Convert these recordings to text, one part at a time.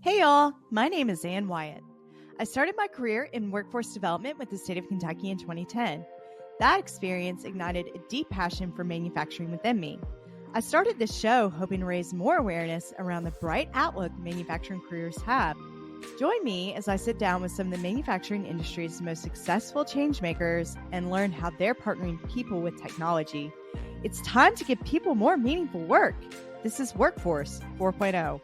Hey y'all, my name is Ann Wyatt. I started my career in workforce development with the state of Kentucky in 2010. That experience ignited a deep passion for manufacturing within me. I started this show hoping to raise more awareness around the bright outlook manufacturing careers have. Join me as I sit down with some of the manufacturing industry's most successful changemakers and learn how they're partnering people with technology. It's time to give people more meaningful work. This is Workforce 4.0.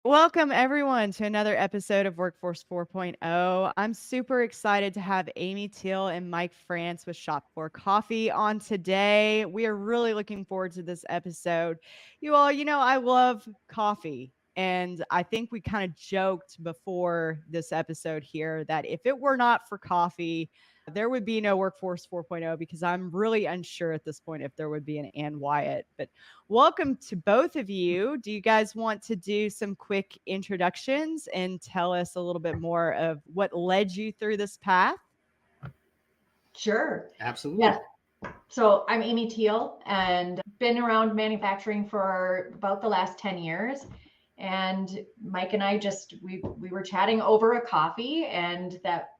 Welcome, everyone, to another episode of Workforce 4.0. I'm super excited to have Amy Teal and Mike Franz with ShopFloor Coffee on today. We are really looking forward to this episode. You all, I love coffee. And I think we kind of joked before this episode here that if it were not for coffee, there would be no Workforce 4.0 because I'm really unsure at this point if there would be an Ann Wyatt. But welcome to both of you. Do you guys want to do some quick introductions and tell us a little bit more of what led you through this path? Sure. Absolutely. Yes. So I'm Amy Teal and been around manufacturing for about the last 10 years. And Mike and I we were chatting over a coffee and that,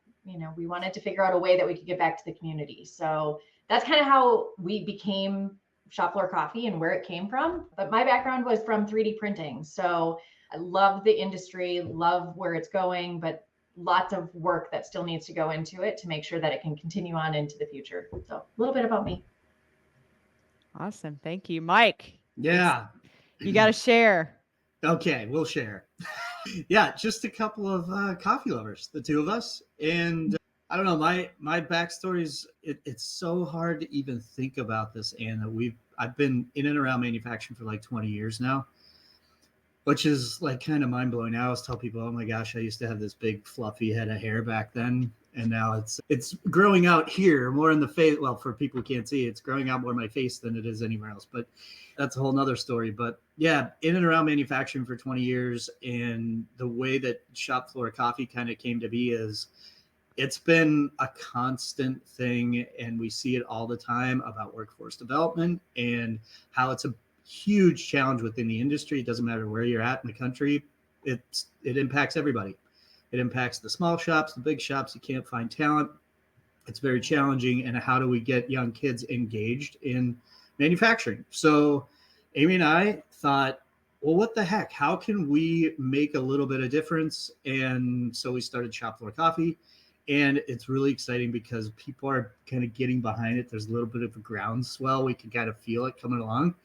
we wanted to figure out a way that we could get back to the community. So that's kind of how we became ShopFloor Coffee and where it came from. But my background was from 3D printing. So I love the industry, love where it's going, but lots of work that still needs to go into it to make sure that it can continue on into the future. So a little bit about me. Awesome. Thank you, Mike. Yeah. You got to share. Okay, we'll share. Yeah, just a couple of coffee lovers, the two of us. And I don't know, my backstory is it's so hard to even think about this, Anna. I've been in and around manufacturing for like 20 years now, which is like kind of mind blowing. I always tell people, oh my gosh, I used to have this big fluffy head of hair back then. And now it's growing out here more in the face. Well, for people who can't see, it's growing out more in my face than it is anywhere else. But that's a whole nother story. But yeah, in and around manufacturing for 20 years. And the way that ShopFloor Coffee kind of came to be is it's been a constant thing. And we see it all the time about workforce development and how it's a huge challenge within the industry. It doesn't matter where you're at in the country. It impacts everybody. It impacts the small shops, the big shops. You can't find talent. It's very challenging. And how do we get young kids engaged in manufacturing? So Amy and I thought, well, what the heck? How can we make a little bit of difference? And so we started ShopFloor Coffee. And it's really exciting because people are kind of getting behind it. There's a little bit of a groundswell. We can kind of feel it coming along.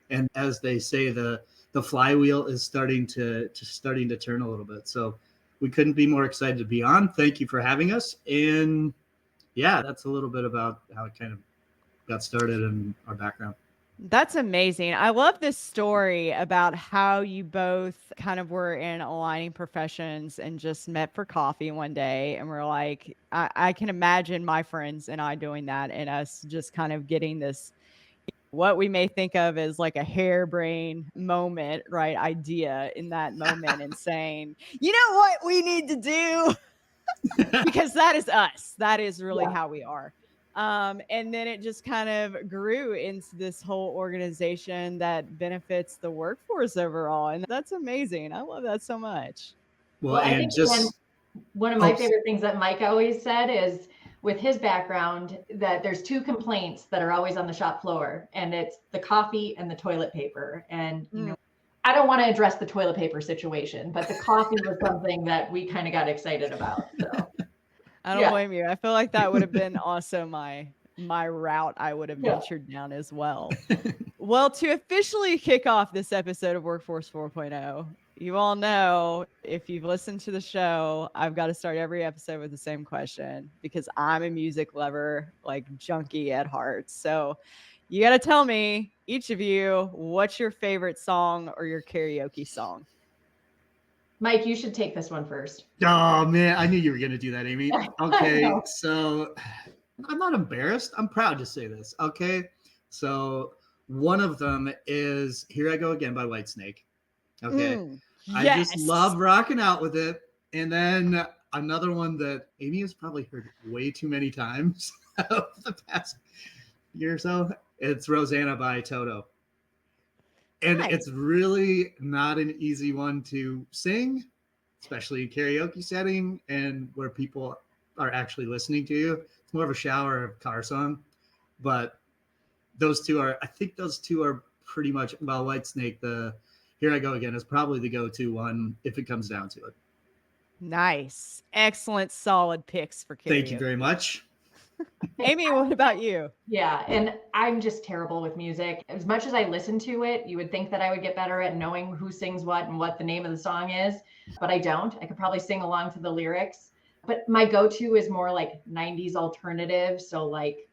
And as they say, the flywheel is starting to turn a little bit. So we couldn't be more excited to be on. Thank you for having us. And yeah, that's a little bit about how it kind of got started and our background. That's amazing. I love this story about how you both kind of were in aligning professions and just met for coffee one day. And we're like, I can imagine my friends and I doing that and us just kind of getting this, what we may think of as like a harebrained moment, right? Idea in that moment and saying, you know what we need to do? Because that is us. That is really how we are. And then it just kind of grew into this whole organization that benefits the workforce overall. And that's amazing. I love that so much. Well, I think one of my favorite things that Mike always said is with his background that there's two complaints that are always on the shop floor, and it's the coffee and the toilet paper. And, I don't want to address the toilet paper situation, but the coffee was something that we kind of got excited about. So I don't blame you. I feel like that would have been also my route I would have ventured down as well. Well, to officially kick off this episode of Workforce 4.0, you all know, if you've listened to the show, I've got to start every episode with the same question because I'm a music lover, like junkie at heart. So you got to tell me, each of you, what's your favorite song or your karaoke song? Mike, you should take this one first. Oh, man. I knew you were going to do that, Amy. Okay. So I'm not embarrassed. I'm proud to say this. Okay. So one of them is Here I Go Again by Whitesnake. Okay. I just love rocking out with it. And then another one that Amy has probably heard way too many times over the past year or so. It's Rosanna by Toto. And Nice. it's really not an easy one to sing, especially in karaoke setting and where people are actually listening to you. It's more of a shower or car song. But I think those two are pretty much, well, Whitesnake, the Here I Go Again is probably the go-to one if it comes down to it. Nice. Excellent, solid picks for karaoke. Thank you very much. Amy, what about you? Yeah, and I'm just terrible with music. As much as I listen to it, you would think that I would get better at knowing who sings what and what the name of the song is, but I don't. I could probably sing along to the lyrics, but my go-to is more like 90s alternative, so like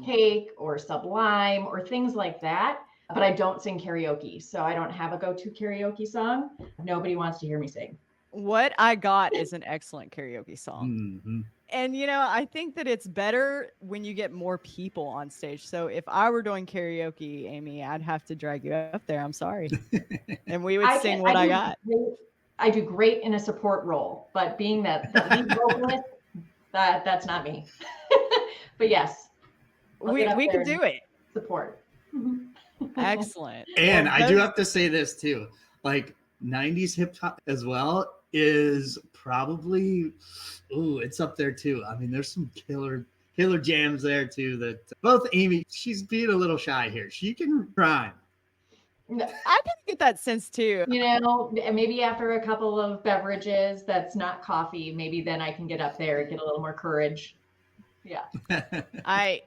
Cake or Sublime or things like that. But I don't sing karaoke, so I don't have a go-to karaoke song. Nobody wants to hear me sing. What I Got is an excellent karaoke song. Mm-hmm. And, you know, I think that it's better when you get more people on stage. So if I were doing karaoke, Amy, I'd have to drag you up there. I'm sorry. And we would sing What I Got. I do great in a support role, but being that lead vocalist, that's not me. But yes, we can do it. Support. Excellent. And I do have to say this too, like 90s hip hop as well is probably, it's up there too. I mean, there's some killer jams there too that both Amy, she's being a little shy here. She can rhyme. I can get that sense too. You know, maybe after a couple of beverages that's not coffee, maybe then I can get up there and get a little more courage. Yeah. I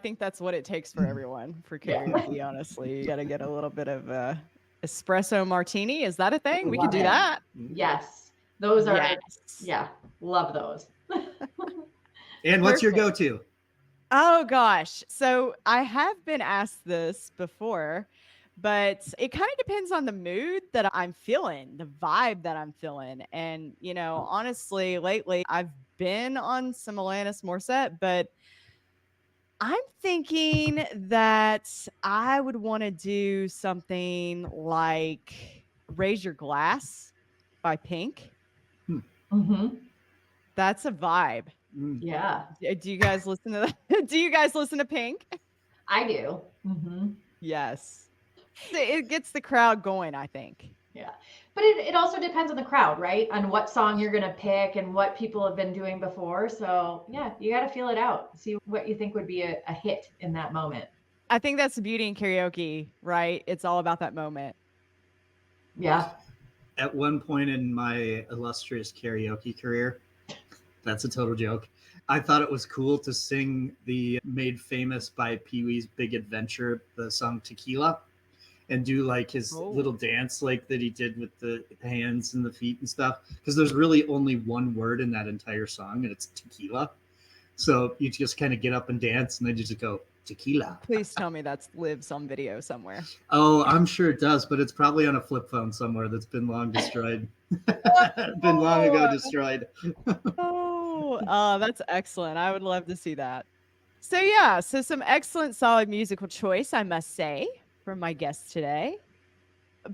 think that's what it takes for everyone for karaoke, honestly. You got to get a little bit of espresso martini. Is that a thing? We could do that. Yes. Those are, yeah, love those. And what's your go-to? Oh, gosh. So I have been asked this before, but it kind of depends on the mood that I'm feeling, the vibe that I'm feeling. And, you know, honestly, lately I've been on some Alanis Morissette, but I'm thinking that I would want to do something like Raise Your Glass by Pink. Mm-hmm. That's a vibe. Yeah. Do you guys listen to that? Do you guys listen to Pink? I do. Mm-hmm. Yes. It gets the crowd going, I think. Yeah. But it also depends on the crowd, right? On what song you're going to pick and what people have been doing before. So yeah, you got to feel it out. See what you think would be a hit in that moment. I think that's the beauty in karaoke, right? It's all about that moment. Yeah. At one point in my illustrious karaoke career, that's a total joke, I thought it was cool to sing the made famous by Pee-wee's Big Adventure, the song Tequila, and do like his little dance like that he did with the hands and the feet and stuff. Because there's really only one word in that entire song, and it's tequila. So you just kind of get up and dance, and then you just go, tequila. Please tell me that lives on video somewhere. Oh, I'm sure it does, but it's probably on a flip phone somewhere that's been long destroyed. Been long ago destroyed. That's excellent. I would love to see that. So yeah, so some excellent solid musical choice, I must say, from my guests today.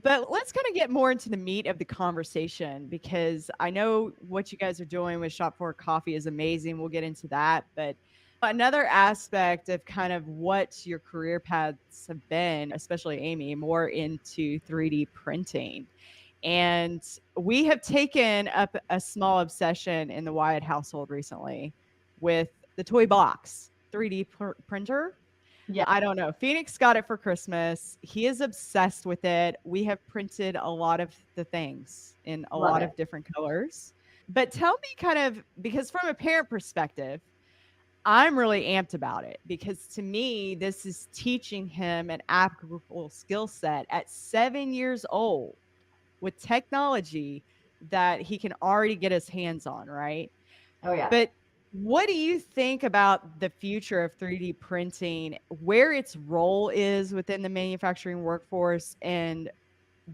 But let's kind of get more into the meat of the conversation, because I know what you guys are doing with ShopFloor Coffee is amazing. We'll get into that. But another aspect of kind of what your career paths have been, especially Amy, more into 3D printing. And we have taken up a small obsession in the Wyatt household recently with the toy box 3D printer. Yeah, I don't know. Phoenix got it for Christmas. He is obsessed with it. We have printed a lot of the things in a lot of different colors. But tell me kind of, because from a parent perspective, I'm really amped about it, because to me, this is teaching him an applicable skill set at 7 years old with technology that he can already get his hands on, right? Oh, yeah. But what do you think about the future of 3D printing, where its role is within the manufacturing workforce, and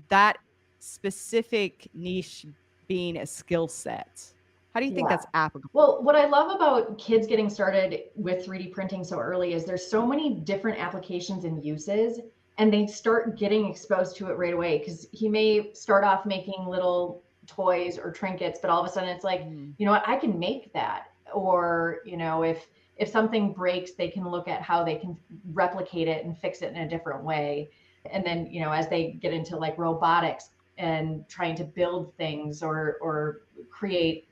that specific niche being a skill set? How do you think that's applicable? Well, what I love about kids getting started with 3D printing so early is there's so many different applications and uses, and they start getting exposed to it right away, because he may start off making little toys or trinkets, but all of a sudden it's like, you know what, I can make that. Or, you know, if something breaks, they can look at how they can replicate it and fix it in a different way. And then, as they get into like robotics and trying to build things or create,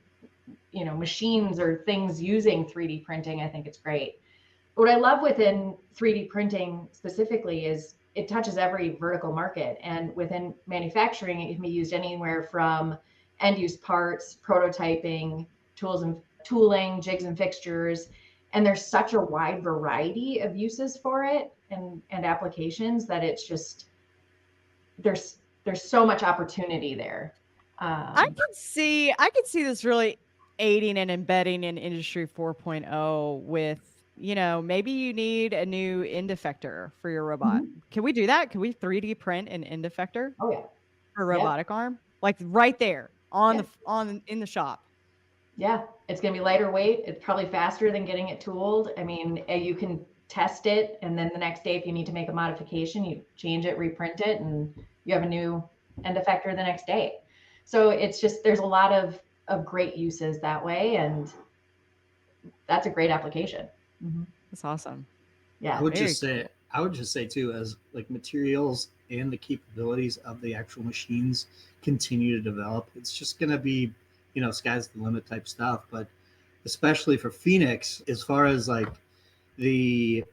machines or things using 3D printing, I think it's great. What I love within 3D printing specifically is it touches every vertical market. And within manufacturing, it can be used anywhere from end use parts, prototyping, tools and tooling, jigs and fixtures. And there's such a wide variety of uses for it and applications that it's just, there's so much opportunity there. I can see this really aiding and embedding in Industry 4.0 with, maybe you need a new end effector for your robot. Mm-hmm. Can we do that? Can we 3D print an end effector? Oh yeah. For a robotic arm? Like right there in the shop. Yeah, it's going to be lighter weight. It's probably faster than getting it tooled. I mean, you can test it, and then the next day, if you need to make a modification, you change it, reprint it, and you have a new end effector the next day. So it's just, there's a lot of great uses that way, and that's a great application. Mm-hmm. That's awesome. Yeah. I would just say too, as like materials and the capabilities of the actual machines continue to develop, it's just going to be, sky's the limit type stuff. But especially for Phoenix, as far as like the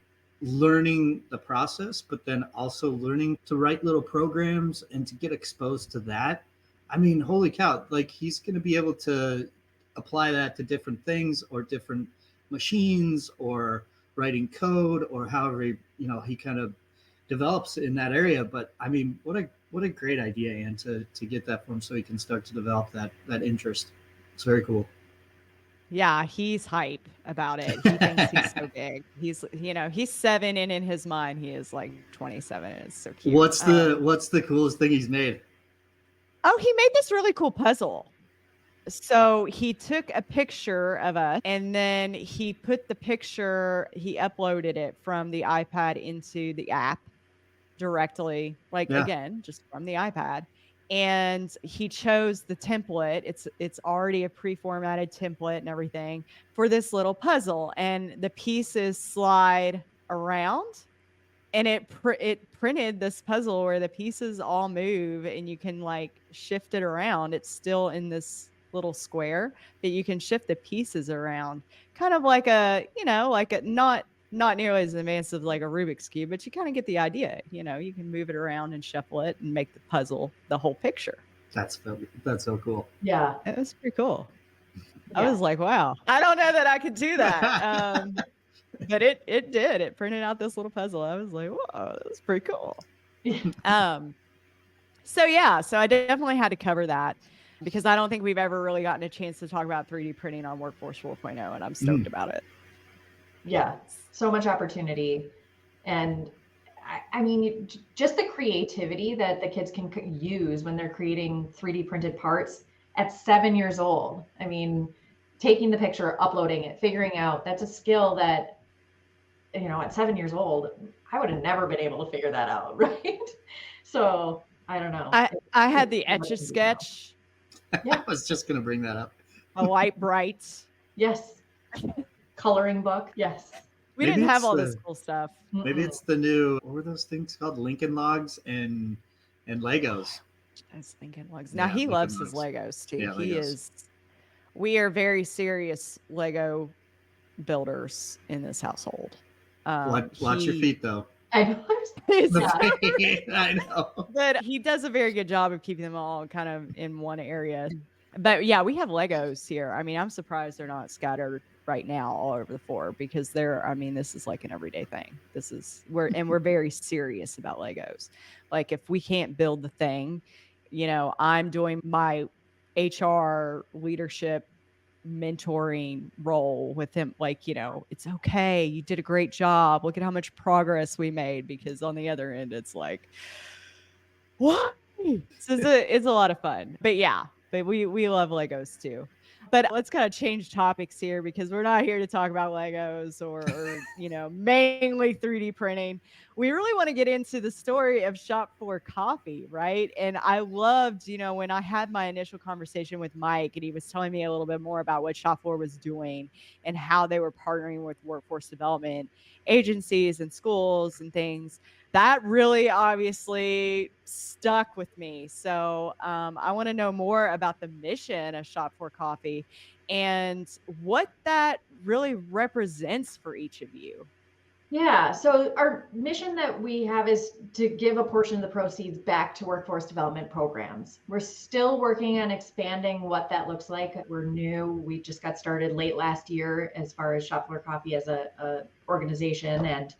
learning the process, but then also learning to write little programs and to get exposed to that. I mean, holy cow, like he's going to be able to apply that to different things or different machines or writing code or however, he kind of develops in that area. But I mean, what a great idea, Ann, to get that for him so he can start to develop that interest. It's very cool. Yeah, he's hype about it. He thinks he's so big. He's 7, and in his mind, he is like 27. And it's so cute. What's the coolest thing he's made? Oh, he made this really cool puzzle. So he took a picture of us, and then he put the picture, he uploaded it from the iPad into the app directly, again, just from the iPad. And he chose the template. It's already a pre-formatted template and everything for this little puzzle. And the pieces slide around, and it printed this puzzle where the pieces all move and you can like shift it around. It's still in this little square, but you can shift the pieces around, kind of like a not nearly as advanced as like a Rubik's Cube, but you kind of get the idea. You can move it around and shuffle it and make the puzzle the whole picture. That's so cool. Yeah, it was pretty cool. Yeah. I was like, wow, I don't know that I could do that. But it did. It printed out this little puzzle. I was like, whoa, that's pretty cool. So I definitely had to cover that, because I don't think we've ever really gotten a chance to talk about 3D printing on Workforce 4.0, and I'm stoked about it. Yeah, so much opportunity. And I mean, just the creativity that the kids can use when they're creating 3D printed parts at 7 years old. I mean, taking the picture, uploading it, figuring out, that's a skill that, at 7 years old, I would have never been able to figure that out, right? So I don't know. I had the Etch-a-Sketch. Yeah. I was just going to bring that up. A White Bright. Yes. Coloring book. Yes. We didn't have all this cool stuff. Maybe it's the new, what were those things called? Lincoln Logs and Legos. I was thinking Legos. Now he loves his Legos too. Yeah, Legos. We are very serious Lego builders in this household. Watch your feet though. I know. I know. But he does a very good job of keeping them all kind of in one area. But yeah, we have Legos here. I mean, I'm surprised they're not scattered right now all over the floor, because this is like an everyday thing. We're very serious about Legos. Like if we can't build the thing, I'm doing my HR leadership mentoring role with him. Like, it's okay. You did a great job. Look at how much progress we made, because on the other end, it's like, what? So it's a lot of fun. But yeah, we love Legos too. But let's kind of change topics here, because we're not here to talk about Legos or mainly 3D printing. we really want to get into the story of ShopFloor Coffee, right? And I loved, when I had my initial conversation with Mike and he was telling me a little bit more about what ShopFloor was doing and how they were partnering with workforce development agencies and schools and things. That really obviously stuck with me. So I want to know more about the mission of ShopFloor Coffee and what that really represents for each of you. Yeah, so our mission that we have is to give a portion of the proceeds back to workforce development programs. We're still working on expanding what that looks like. We're new. We just got started late last year as far as ShopFloor Coffee as a organization. And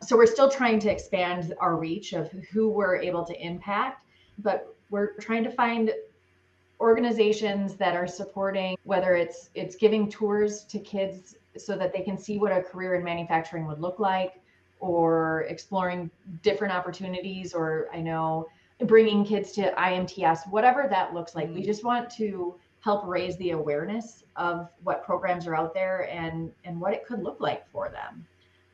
so we're still trying to expand our reach of who we're able to impact, but we're trying to find organizations that are supporting, whether it's giving tours to kids so that they can see what a career in manufacturing would look like, or exploring different opportunities, or I know bringing kids to IMTS, whatever that looks like. We just want to help raise the awareness of what programs are out there and what it could look like for them.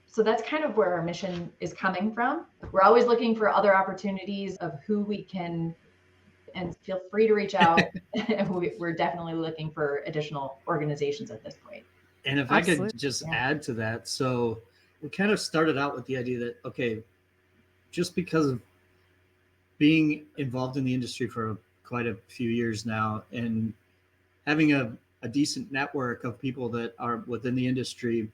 So that's kind of where our mission is coming from. We're always looking for other opportunities of who we can, and feel free to reach out. We're definitely looking for additional organizations at this point. And if Absolutely. I could just add to that. So we kind of started out with the idea that, okay, just because of being involved in the industry for quite a few years now and having a decent network of people that are within the industry,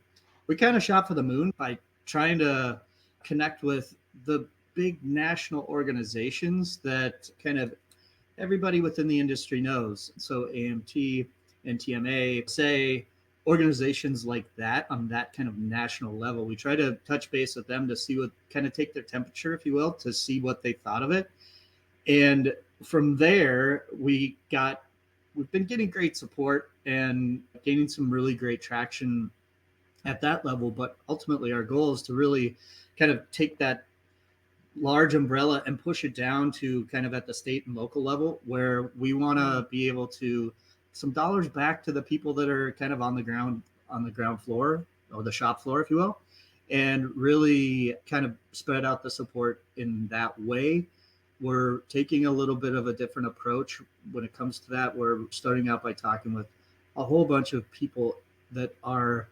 we kind of shot for the moon by trying to connect with the big national organizations that kind of everybody within the industry knows. So AMT, NTMA, say organizations like that on that kind of national level. We try to touch base with them to see what, kind of take their temperature, if you will, to see what they thought of it. And from there, we've been getting great support and gaining some really great traction at that level. But ultimately our goal is to really kind of take that large umbrella and push it down to kind of at the state and local level, where we want to be able to some dollars back to the people that are kind of on the ground floor, or the shop floor, if you will, and really kind of spread out the support in that way. We're taking a little bit of a different approach when it comes to that. We're starting out by talking with a whole bunch of people that are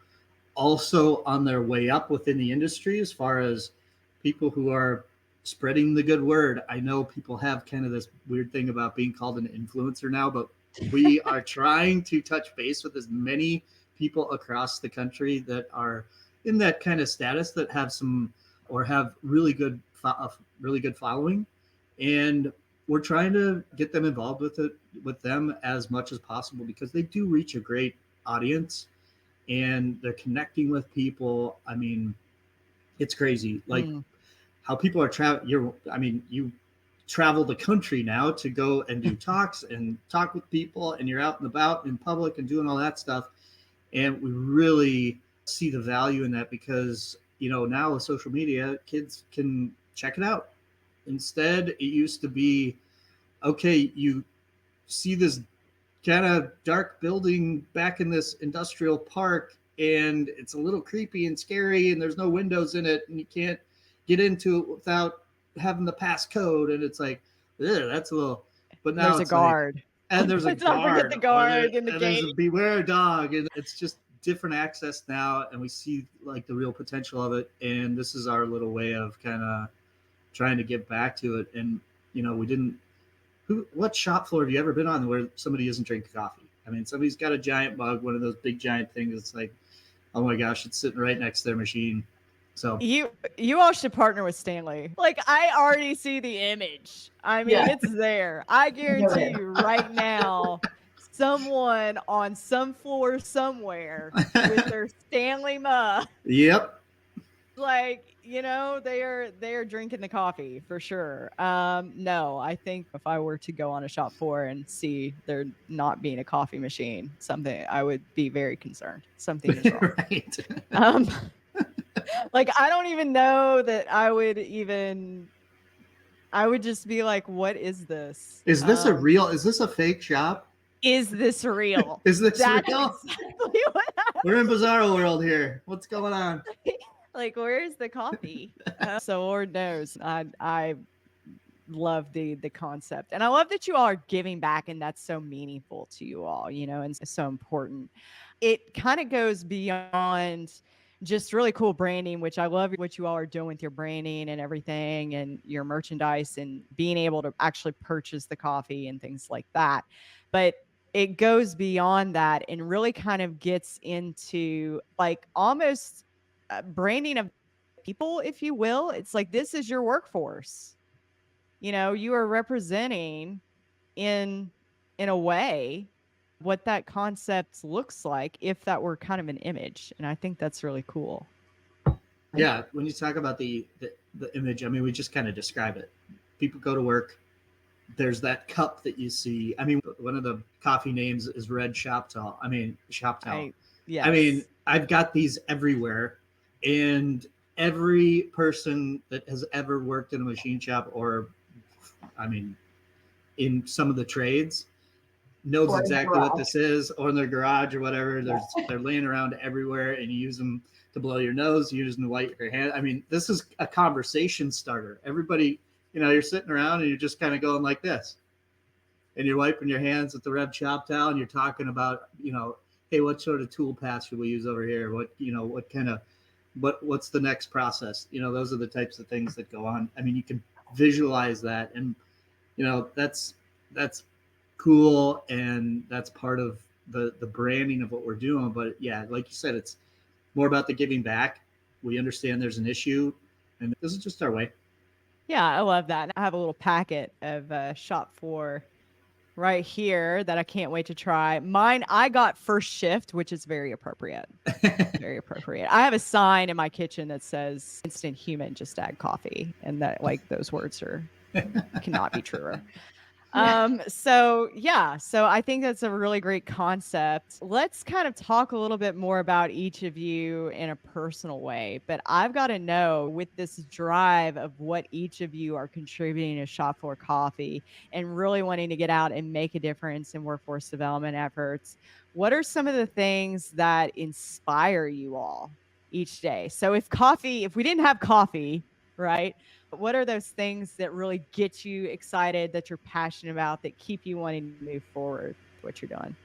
also on their way up within the industry, as far as people who are spreading the good word. I know people have kind of this weird thing about being called an influencer now, but we are trying to touch base with as many people across the country that are in that kind of status, that have some, or have really good following. And we're trying to get them involved with them as much as possible, because they do reach a great audience and they're connecting with people. I mean, it's crazy. Like, how people are you travel the country now to go and do talks and talk with people, and you're out and about in public and doing all that stuff. And we really see the value in that, because, now with social media, kids can check it out. Instead, it used to be, okay, you see this kind of dark building back in this industrial park, and it's a little creepy and scary, and there's no windows in it, and you can't get into it without having the passcode, and it's like, that's a little. But now there's a guard, and there's a Let's not forget the guard in the and gate. There's a beware dog, and it's just different access now, and we see like the real potential of it. And this is our little way of kind of trying to get back to it. And what shop floor have you ever been on where somebody isn't drinking coffee? I mean, somebody's got a giant mug, one of those big giant things. It's like, oh my gosh, it's sitting right next to their machine. So you all should partner with Stanley. Like, I already see the image. I mean, It's there. I guarantee you right now, someone on some floor somewhere with their Stanley mug. Yep. Like, they are drinking the coffee for sure. No, I think if I were to go on a shop floor and see there not being a coffee machine, I would be very concerned. Something is wrong. Right. Like, I don't even know that I would just be like, what is this? Is this is this a fake shop? Is this real? Is this That's real? Exactly what We're in bizarro world here. What's going on? Like, where's the coffee? So Lord knows, I love the concept, and I love that you all are giving back, and that's so meaningful to you all, and so important. It kind of goes beyond just really cool branding, which I love what you all are doing with your branding and everything, and your merchandise, and being able to actually purchase the coffee and things like that. But it goes beyond that and really kind of gets into like almost branding of people, if you will. It's like, this is your workforce. You are representing in a way what that concept looks like, if that were kind of an image. And I think that's really cool. Yeah, when you talk about the image, I mean, we just kind of describe it. People go to work. There's that cup that you see. I mean, one of the coffee names is 𝗧𝗵𝗶𝘀 𝗘𝗽𝗶𝘀. Yes. I mean, I've got these everywhere, and every person that has ever worked in a machine shop, or, I mean, in some of the trades, knows exactly what this is, or in their garage or whatever. They're laying around everywhere, and you use them to blow your nose, you use them to wipe your hand. I mean, this is a conversation starter. Everybody, you're sitting around and you're just kind of going like this, and you're wiping your hands at the 𝗵𝗵𝗀, and you're talking about, hey, what sort of tool path should we use over here? What kind of, what's the next process? Those are the types of things that go on. I mean, you can visualize that, and that's cool, and that's part of the branding of what we're doing. But yeah, like you said, it's more about the giving back. We understand there's an issue, and this is just our way. Yeah, I love that. I have a little packet of ShopFloor right here that I can't wait to try. Mine, I got first shift, which is very appropriate. Very appropriate. I have a sign in my kitchen that says "Instant Human, just add coffee," and that, like, those words cannot be truer. So I think that's a really great concept. Let's kind of talk a little bit more about each of you in a personal way, but I've got to know, with this drive of what each of you are contributing to ShopFloor Coffee and really wanting to get out and make a difference in workforce development efforts, what are some of the things that inspire you all each day? So if we didn't have coffee, right? What are those things that really get you excited, that you're passionate about, that keep you wanting to move forward with what you're doing?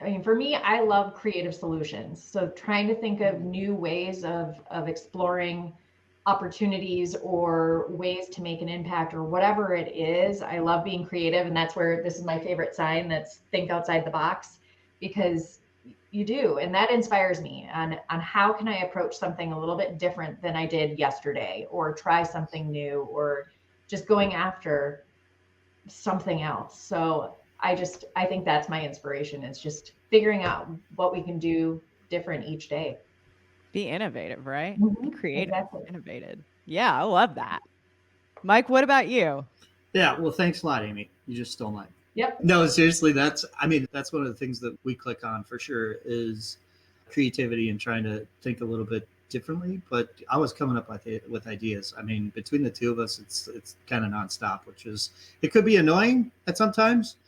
I mean, for me, I love creative solutions. So trying to think of new ways of exploring opportunities or ways to make an impact or whatever it is. I love being creative. And that's where this is my favorite sign, that's think outside the box, because you do. And that inspires me on how can I approach something a little bit different than I did yesterday, or try something new, or just going after something else. So I think that's my inspiration. It's just figuring out what we can do different each day. Be innovative, right? Mm-hmm. Be creative, exactly. Innovative. Yeah, I love that. Mike, what about you? Yeah, well, thanks a lot, Amy. You just stole mine. Yep. No, seriously, that's one of the things that we click on for sure, is creativity and trying to think a little bit differently. But I was coming up with ideas. I mean, between the two of us, it's kind of nonstop, it could be annoying at sometimes,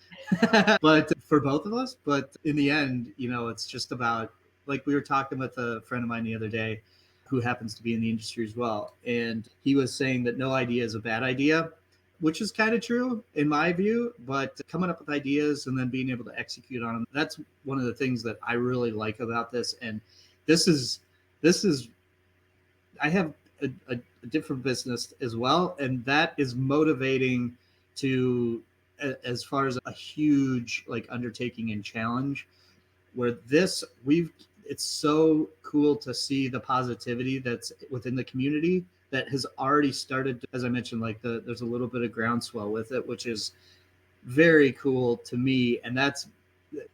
but for both of us. But in the end, it's just about, like, we were talking with a friend of mine the other day who happens to be in the industry as well, and he was saying that no idea is a bad idea, which is kind of true in my view. But coming up with ideas and then being able to execute on them, that's one of the things that I really like about this. And this is I have a different business as well, and that is motivating to, as far as a huge, like, undertaking and challenge, where it's so cool to see the positivity that's within the community that has already started. As I mentioned, like, there's a little bit of groundswell with it, which is very cool to me, and that's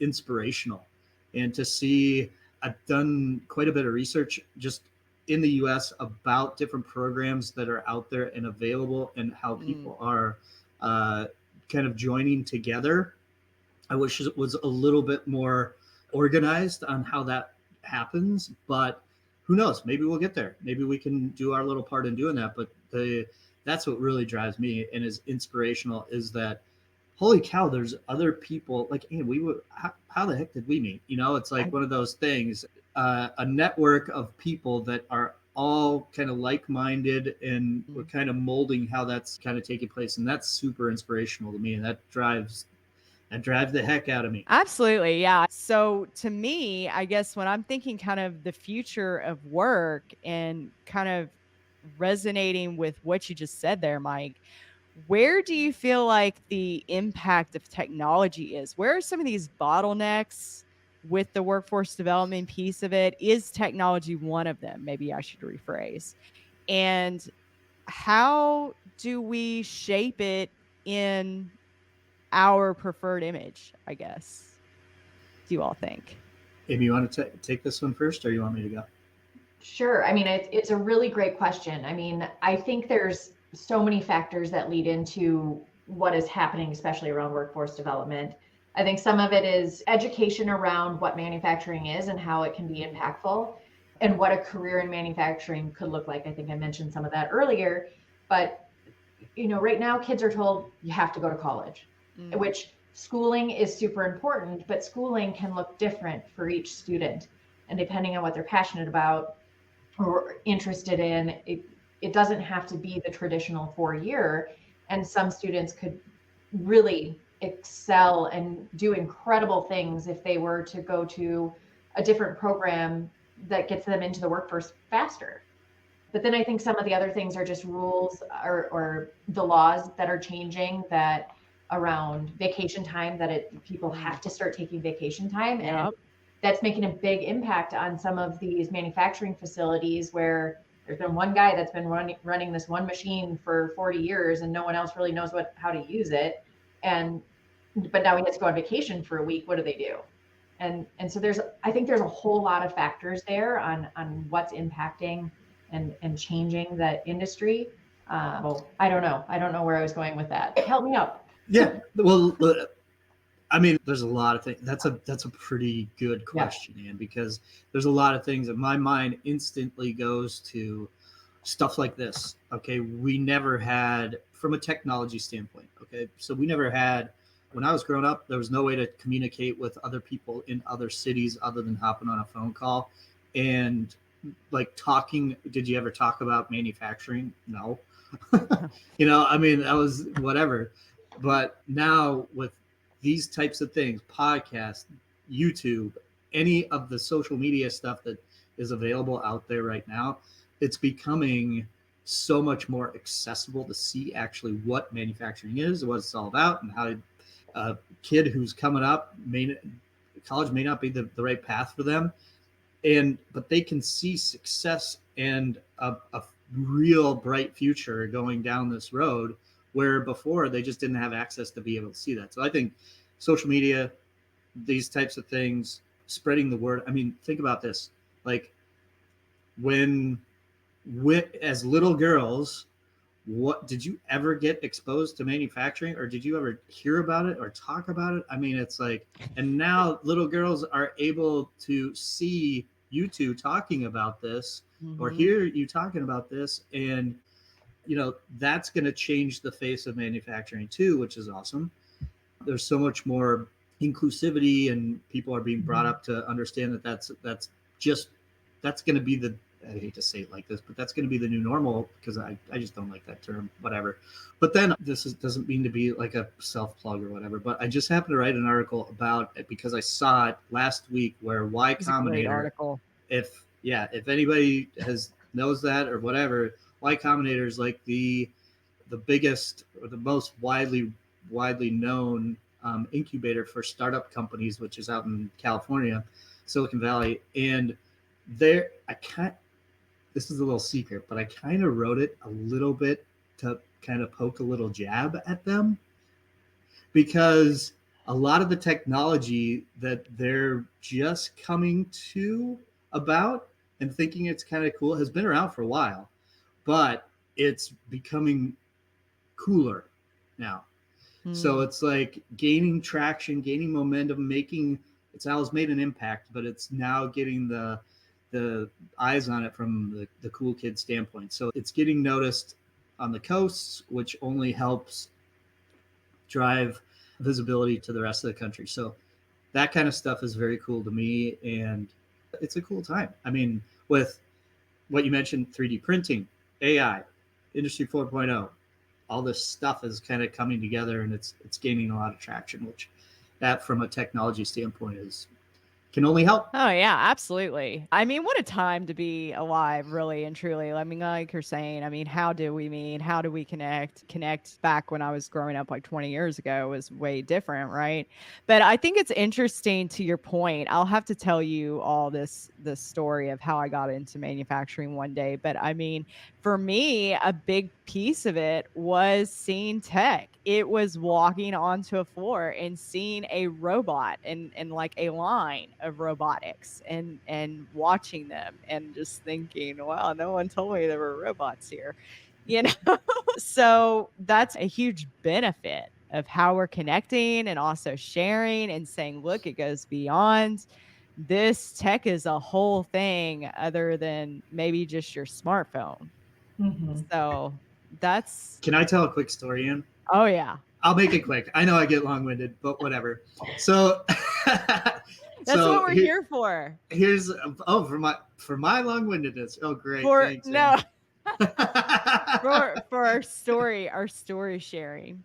inspirational. And to see, I've done quite a bit of research just in the US about different programs that are out there and available, and how people are kind of joining together. I wish it was a little bit more organized on how that happens, but who knows? Maybe we'll get there. Maybe we can do our little part in doing that. But that's what really drives me and is inspirational, is that, holy cow, there's other people like, hey, how the heck did we meet? It's like one of those things. a network of people that are all kind of like-minded, and we're kind of molding how that's kind of taking place. And that's super inspirational to me. And that drives the heck out of me. Absolutely. Yeah. So to me, I guess when I'm thinking kind of the future of work and kind of resonating with what you just said there, Mike, where do you feel like the impact of technology is? Where are some of these bottlenecks with the workforce development piece of it? Is technology one of them? Maybe I should rephrase. And how do we shape it in our preferred image, I guess? Do you all think? Amy, you want to take this one first, or you want me to go? Sure. I mean, it's a really great question. I mean, I think there's so many factors that lead into what is happening, especially around workforce development. I think some of it is education around what manufacturing is and how it can be impactful and what a career in manufacturing could look like. I think I mentioned some of that earlier, but right now kids are told you have to go to college, which schooling is super important, but schooling can look different for each student. And depending on what they're passionate about or interested in, it doesn't have to be the traditional 4-year. And some students could really excel and do incredible things if they were to go to a different program that gets them into the workforce faster. But then I think some of the other things are just rules or the laws that are changing that around vacation time, that people have to start taking vacation time. And that's making a big impact on some of these manufacturing facilities where there's been one guy that's been running this one machine for 40 years and no one else really knows how to use it. But now he has to go on vacation for a week. What do they do? And so I think there's a whole lot of factors there on what's impacting and changing that industry. Well, I don't know where I was going with that. Help me out. Yeah. Well, I mean, there's a lot of things. That's a pretty good question, Ann, because there's a lot of things that my mind instantly goes to stuff like this. Okay. We never had, from a technology standpoint. Okay. So we never had, when I was growing up, there was no way to communicate with other people in other cities other than hopping on a phone call and like talking. Did you ever talk about manufacturing? No. I mean, that was whatever. But now with these types of things, podcasts, YouTube, any of the social media stuff that is available out there right now, it's becoming so much more accessible to see actually what manufacturing is, what it's all about, and how a kid who's coming up, college may not be the right path for them, but they can see success and a real bright future going down this road, where before they just didn't have access to be able to see that. So I think social media, these types of things, spreading the word. I mean, think about this. Like as little girls, what did you ever get exposed to manufacturing, or did you ever hear about it or talk about it? I mean, it's like, and now little girls are able to see you two talking about this or hear you talking about this. And, that's going to change the face of manufacturing too, which is awesome. There's so much more inclusivity, and people are being brought up to understand that that's going to be I hate to say it like this, but that's going to be the new normal, because I just don't like that term, whatever. But then doesn't mean to be like a self-plug or whatever, but I just happened to write an article about it because I saw it last week, where Y Combinator, if anybody knows that or whatever, Y Combinator is like the biggest or the most widely known incubator for startup companies, which is out in California, Silicon Valley. And this is a little secret, but I kind of wrote it a little bit to kind of poke a little jab at them, because a lot of the technology that they're just coming to about and thinking it's kind of cool has been around for a while, but it's becoming cooler now. So it's like gaining traction, gaining momentum, it's always made an impact, but it's now getting the eyes on it from the cool kid standpoint. So it's getting noticed on the coasts, which only helps drive visibility to the rest of the country. So that kind of stuff is very cool to me. And It's a cool time. I mean, with what you mentioned, 3D printing, AI, Industry 4.0, all this stuff is kind of coming together, and it's gaining a lot of traction, which that from a technology standpoint can only help. Oh yeah, absolutely. I mean, what a time to be alive, really and truly. I mean, like you're saying, I mean, how do we meet? How do we connect? Connect back when I was growing up like 20 years ago was way different, right? But I think it's interesting to your point. I'll have to tell you all this story of how I got into manufacturing one day. But I mean, for me, a big piece of it was seeing tech. It was walking onto a floor and seeing a robot and like a line of robotics and watching them and just thinking, wow, no one told me there were robots here, you know? So that's a huge benefit of how we're connecting and also sharing and saying, look, it goes beyond this. Tech is a whole thing other than maybe just your smartphone. So that's. Can I tell a quick story, Ann? Oh yeah. I'll make it quick. I know I get long-winded, but whatever. So that's what we're here for. Here's for my long-windedness. Oh great. Thanks, no. for our story sharing.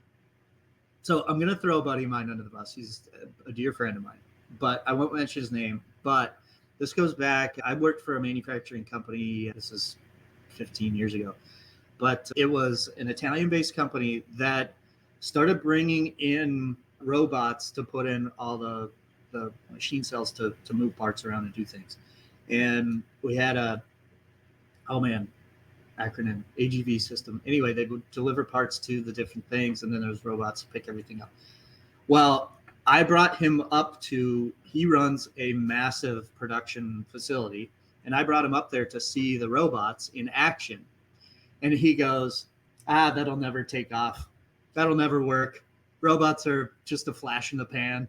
So I'm gonna throw a buddy of mine under the bus. He's a dear friend of mine, but I won't mention his name. But this goes back. I worked for a manufacturing company. This is 15 years ago, but it was an Italian-based company that started bringing in robots to put in all the machine cells to move parts around and do things. And we had acronym, AGV system. Anyway, they would deliver parts to the different things, and then there's robots to pick everything up. Well, I brought him up he runs a massive production facility, and I brought him up there to see the robots in action. And he goes, that'll never take off. That'll never work. Robots are just a flash in the pan.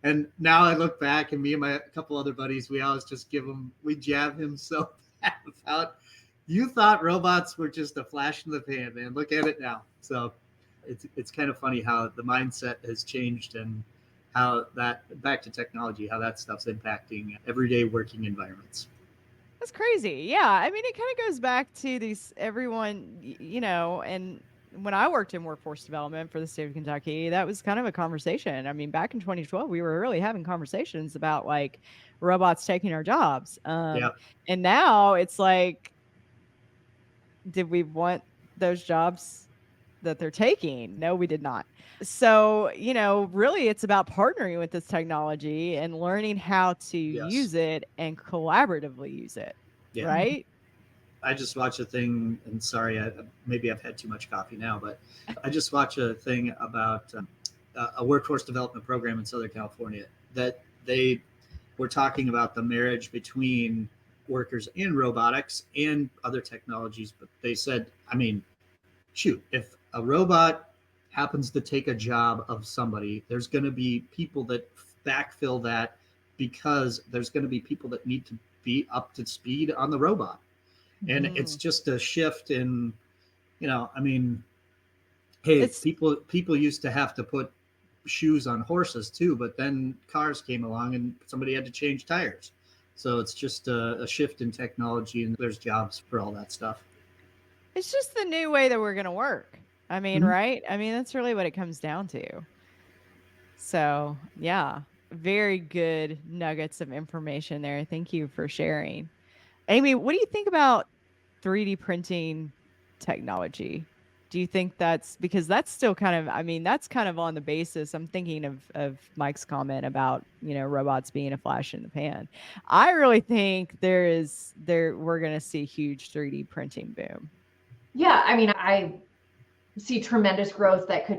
And now I look back, and me and a couple other buddies, we always just we jab him so bad about, you thought robots were just a flash in the pan, man. Look at it now. So it's kind of funny how the mindset has changed, and how back to technology, how that stuff's impacting everyday working environments. That's crazy. Yeah. I mean, it kind of goes back to everyone, and when I worked in workforce development for the state of Kentucky, that was kind of a conversation. I mean, back in 2012, we were really having conversations about like robots taking our jobs. And now it's like, did we want those jobs that they're taking? No, we did not. So, really it's about partnering with this technology and learning how to use it and collaboratively use it. Yeah. Right? I just watched a thing, and sorry, maybe I've had too much coffee now, but I just watched a thing about a workforce development program in Southern California that they were talking about the marriage between workers in robotics and other technologies. But they said, I mean, shoot, if a robot happens to take a job of somebody, there's going to be people that backfill that, because there's going to be people that need to be up to speed on the robot. And it's just a shift in, I mean, hey, people used to have to put shoes on horses too, but then cars came along and somebody had to change tires. So it's just a shift in technology, and there's jobs for all that stuff. It's just the new way that we're going to work. I mean, right? I mean, that's really what it comes down to. So yeah, very good nuggets of information there. Thank you for sharing. Amy, what do you think about 3D printing technology? Do you think because that's still kind of, that's kind of on the basis, I'm thinking of Mike's comment about, robots being a flash in the pan. I really think we're going to see a huge 3D printing boom. Yeah. I mean, I see tremendous growth that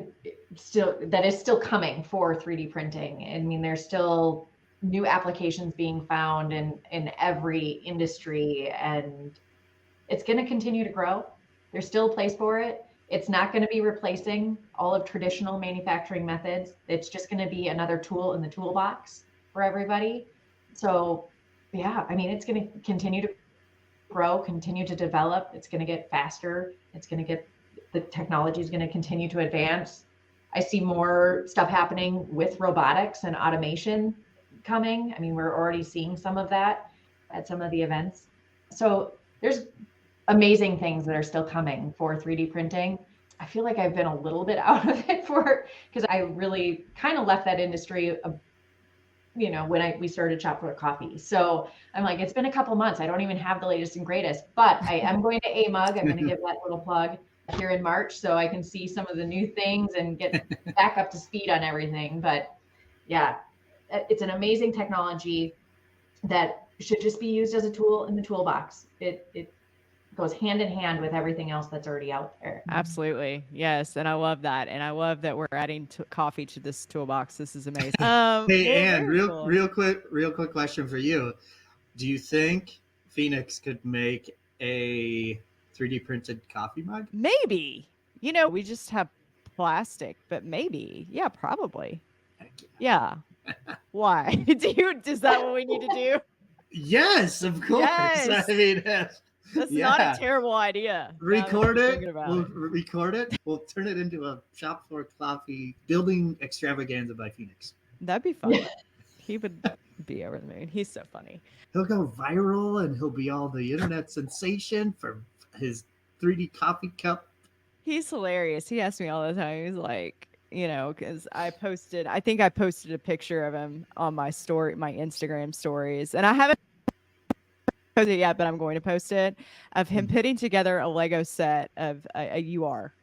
is still coming for 3D printing. I mean, there's still new applications being found in every industry, and it's going to continue to grow. There's still a place for it. It's not going to be replacing all of traditional manufacturing methods. It's just going to be another tool in the toolbox for everybody. So yeah, I mean, it's going to continue to grow, continue to develop. It's going to get faster. The technology is going to continue to advance. I see more stuff happening with robotics and automation coming. I mean, we're already seeing some of that. at some of the events. So there's amazing things that are still coming for 3D printing. I feel like I've been a little bit out of it because I really kind of left that industry, when we started ShopFloor Coffee. So I'm like, it's been a couple months. I don't even have the latest and greatest, but I am going to 𝗍𝗵𝗶𝘀. I'm going to give that little plug here in March so I can see some of the new things and get back up to speed on everything. But yeah, it's an amazing technology that should just be used as a tool in the toolbox. It goes hand in hand with everything else that's already out there. Absolutely. Yes. And I love that. And I love that we're adding coffee to this toolbox. This is amazing. Hey, Ann, real quick question for you. Do you think Phoenix could make a 3D printed coffee mug? Maybe. We just have plastic, but maybe. Yeah, probably. Yeah. Why? Is that what we need to do? Yes, of course. Yes. I mean, that's not a terrible idea. Record it. We'll record it. We'll turn it into a ShopFloor Coffee building extravaganza by Phoenix. That'd be fun. He would be over the moon. He's so funny. He'll go viral and he'll be all the internet sensation for his 3D coffee cup. He's hilarious. He asks me all the time. He's like, because I posted a picture of him on my Instagram stories, and I haven't posted it yet, but I'm going to post it, of him putting together a Lego set of a UR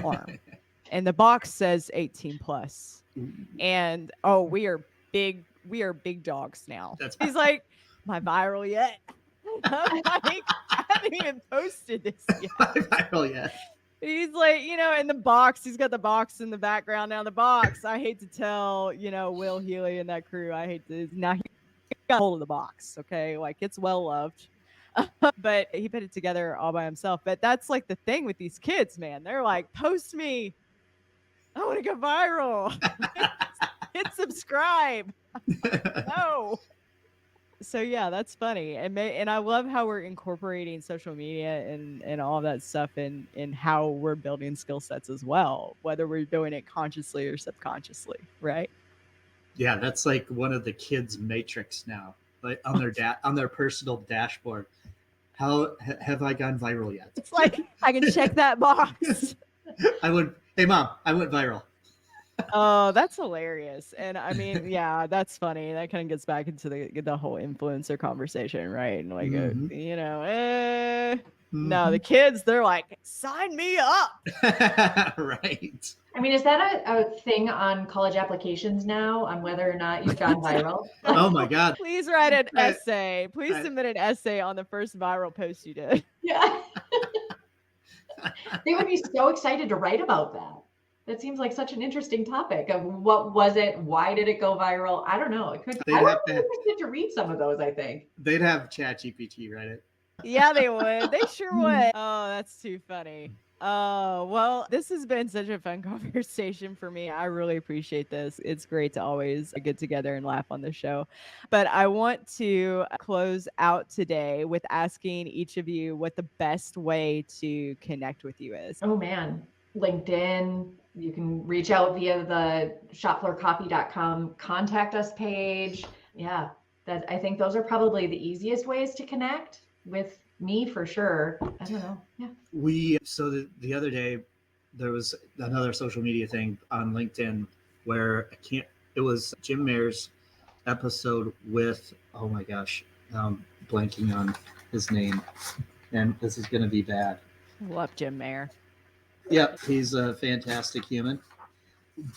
arm, and the box says 18+, and we are big dogs now. He's like, am I viral yet? I haven't even posted this yet. Am I viral yet? He's like, in the box, he's got the box in the background. Now the box, I hate to tell, Will Healy and that crew, now he got hold of the box. Okay. Like, it's well loved, but he put it together all by himself. But that's like the thing with these kids, man. They're like, post me. I want to go viral. Hit subscribe. No. So yeah, that's funny. And I love how we're incorporating social media and all of that stuff in how we're building skill sets as well, whether we're doing it consciously or subconsciously, right? Yeah, that's like one of the kids' matrix now, like on their personal dashboard. How have I gone viral yet? It's like, I can check that box. Hey mom, I went viral. Oh, that's hilarious. And I mean, yeah, that's funny. That kind of gets back into the whole influencer conversation, right? And like, no, the kids, they're like, sign me up. Right. I mean, is that a thing on college applications now on whether or not you've gone viral? Oh my God. Please write an essay. Please submit an essay on the first viral post you did. Yeah. They would be so excited to write about that. That seems like such an interesting topic of what was it? Why did it go viral? I don't know. I would be interested to read some of those, I think. They'd have ChatGPT write it. Yeah, they would. They sure would. Oh, that's too funny. Oh, well, this has been such a fun conversation for me. I really appreciate this. It's great to always get together and laugh on the show. But I want to close out today with asking each of you what the best way to connect with you is. Oh, man. LinkedIn. You can reach out via the shopfloorcoffee.com contact us page. Yeah, I think those are probably the easiest ways to connect with me for sure. I don't know. Yeah. So the other day there was another social media thing on LinkedIn where it was Jim Mayer's episode with, oh my gosh, I'm blanking on his name and this is going to be bad. Love Jim Mayer. Yep, he's a fantastic human.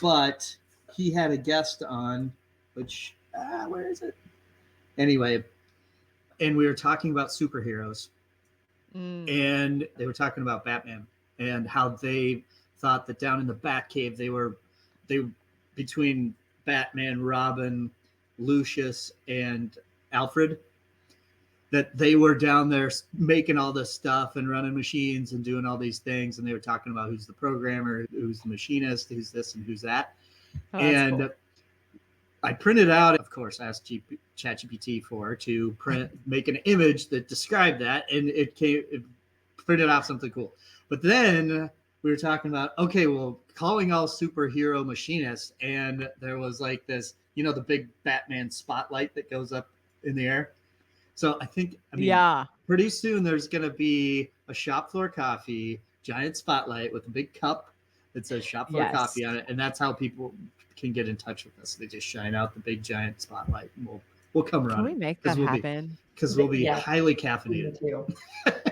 But he had a guest on, which, where is it? Anyway, and we were talking about superheroes. And they were talking about Batman and how they thought that down in the Batcave, they between Batman, Robin, Lucius, and Alfred, that they were down there making all this stuff and running machines and doing all these things. And they were talking about who's the programmer, who's the machinist, who's this and who's that. Oh, and cool. I printed out, of course, asked ChatGPT to make an image that described that. And it printed out something cool. But then we were talking about, okay, well, calling all superhero machinists. And there was like this, the big Batman spotlight that goes up in the air. So I mean, Yeah. pretty soon there's going to be a ShopFloor Coffee giant spotlight with a big cup that says ShopFloor Coffee on it. And that's how people can get in touch with us. They just shine out the big giant spotlight and we'll come around. Can we make that happen? Because we'll be highly caffeinated.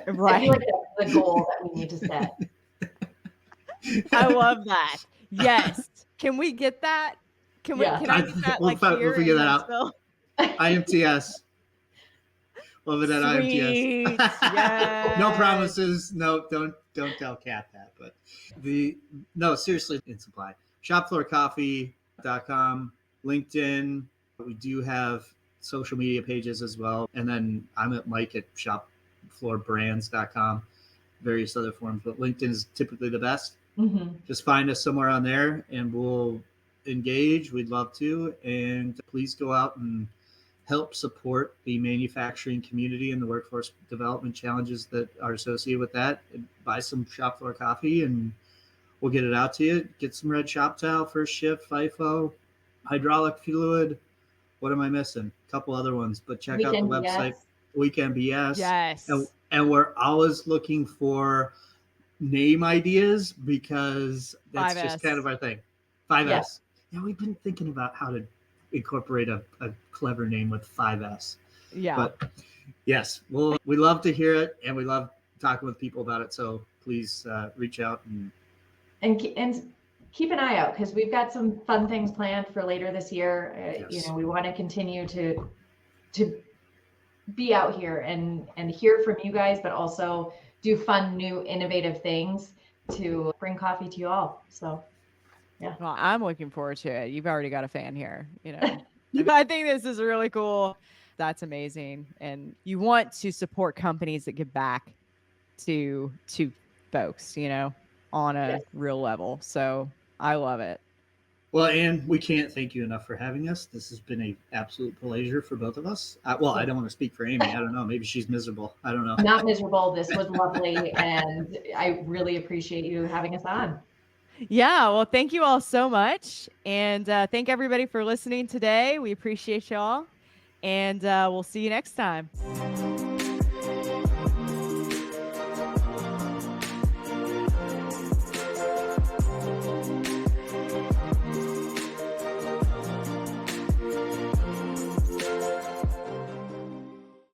Right. I feel like that's the goal that we need to set. I love that. Yes. Can we get that? Can I get that? We'll figure that out. IMTS. Love it at IMTS. Yes. No promises. No, don't tell Kat that. But seriously, in supply. ShopFloorCoffee.com, LinkedIn. We do have social media pages as well. And then I'm at Mike at ShopFloorBrands.com, various other forms. But LinkedIn is typically the best. Mm-hmm. Just find us somewhere on there and we'll engage. We'd love to. And please go out and help support the manufacturing community and the workforce development challenges that are associated with that. And buy some ShopFloor coffee and we'll get it out to you. Get some red shop towel, first shift, FIFO, hydraulic fluid. What am I missing? A couple other ones, but check out the website, Weekend BS. Yes. And we're always looking for name ideas because that's 5S. Just kind of our thing. 5S. Yes. Yeah, we've been thinking about how to incorporate a clever name with 5S. Yeah. But yes, we love to hear it and we love talking with people about it. So please reach out and keep an eye out because we've got some fun things planned for later this year. Yes. We want to continue to be out here and hear from you guys, but also do fun, new, innovative things to bring coffee to you all. So. Yeah. Well, I'm looking forward to it. You've already got a fan here, I think this is really cool. That's amazing. And you want to support companies that give back to folks, on a real level. So I love it. Well, Ann, we can't thank you enough for having us. This has been an absolute pleasure for both of us. I don't want to speak for Amy. I don't know. Maybe she's miserable. I don't know. Not miserable. This was lovely. And I really appreciate you having us on. Yeah, well, thank you all so much. And thank everybody for listening today. We appreciate y'all. And we'll see you next time.